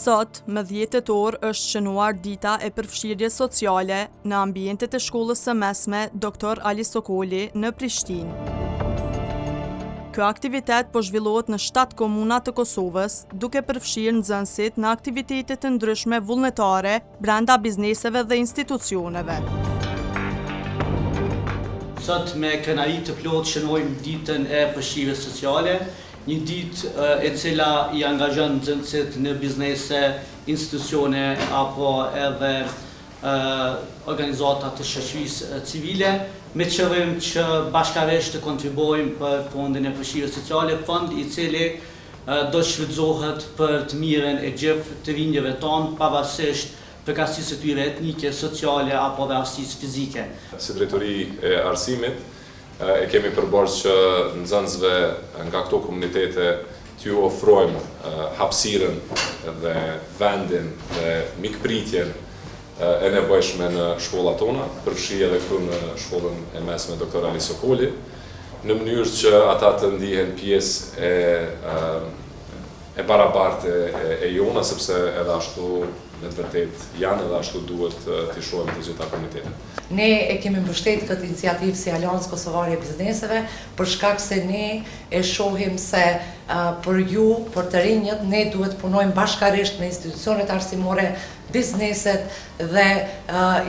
Sot, më 10 tetor, është shënuar dita e përfshirjes sociale në ambientet e shkollës së mesme Dr. Ali Sokoli në Prishtinë. Ky aktivitet po zhvillohet në 7 komuna të Kosovës, duke përfshirë nxënësit në aktivitete të ndryshme vullnetare brenda bizneseve dhe institucioneve. Sot me kënaqësi të plotë shënojmë ditën e përfshirjes sociale, një ditë e cila I angazhon nxënësit në biznese, institucione apo edhe organizata të shoqërisë civile, me qëllim që bashkërisht të kontribuojmë për fondin e përfshirjes sociale, fond I cili do shfrytëzohet për të mirën e gjithë të rinjve tonë, pavarësisht përkatësisë së tyre etnike, sociale apo dhe aftësisë fizike. Si drejtori e arsimit, e kemi përborës që nxënësve nga këto komunitete t'ju ofrojmë hapësirën dhe vendin dhe mikpritjen e nevojshme në shkollat tona, përfshi edhe këtu në shkollën e mesme Dr. Ali Sokoli, në mënyrë që ata të ndihen pjesë e barabartë e jona, sepse edhe ashtu në të vërtet janë edhe ashtu duhet t'i shohim të gjitha komunitetet. Ne e kemi mbështetur këtë iniciativë si Aleancë Kosovare e Bizneseve, për shkak se ne e shohim se për ju, për të rinjët, ne duhet punojmë bashkarisht me institucionet arsimore, bizneset dhe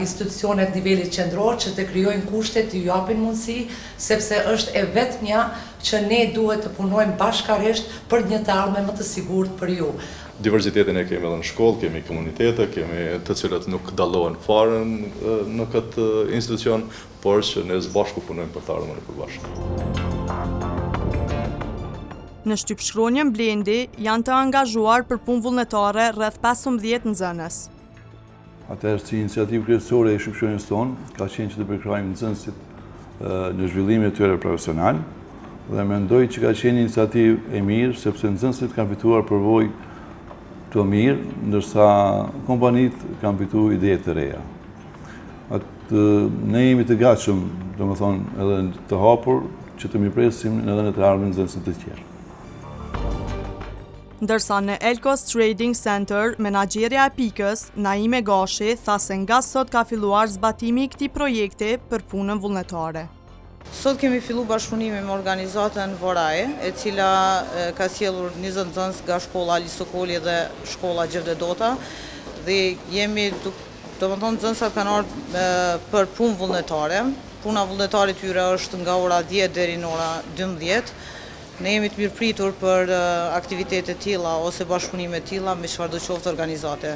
institucionet nivelit qendror që të krijojnë kushte, të ju japin mundësi, sepse është e vetmja që ne duhet të punojmë bashkarisht për një të ardhme më të sigurt për ju. Diversitetin e kemi edhe në shkollë, kemi komunitete, kemi të cilët nuk dallohen fare në këtë institucion, por që ne së bashku punojmë për të ardhmen e përbashkët. Në shtypshkronjën Blendi janë të angazhuar për punë vullnetare rreth 15 nxënës. Atëherë si iniciativë kryesore e shtypshkronjës tonë ka qenë që të përkrahojmë nxënësit në zhvillimin e tyre profesional dhe mendoj që ka qenë iniciativë e mirë sepse nxënësit kanë fituar përvojë të mirë, ndërsa kompanitë kanë fituar ide të reja. Ne jemi të gatshëm, domethënë edhe të hapur që të mirëpresim edhe në të ardhmen nxënësit të tjerë. Ndërsa në Elkos Trading Center, menaxherja e pikës, Naime Gashi, tha se nga sot ka filluar zbatimi I këtij projekti për punën vullnetare. Sot kemi fillu bashkëpunime me organizatën Voraj, e cila ka sjellur 20 nxënës nga shkolla Ali Sokoli dhe shkolla Gjevde Dota, dhe jemi, domethënë nxënësat kanë ardhur për punë vullnetare. Puna vullnetare tyre është nga ora 10 deri në ora 12. Ne jemi të mirëpritur për aktivitete të tilla ose bashkëpunime të tilla me çfarëdo qoftë organizate.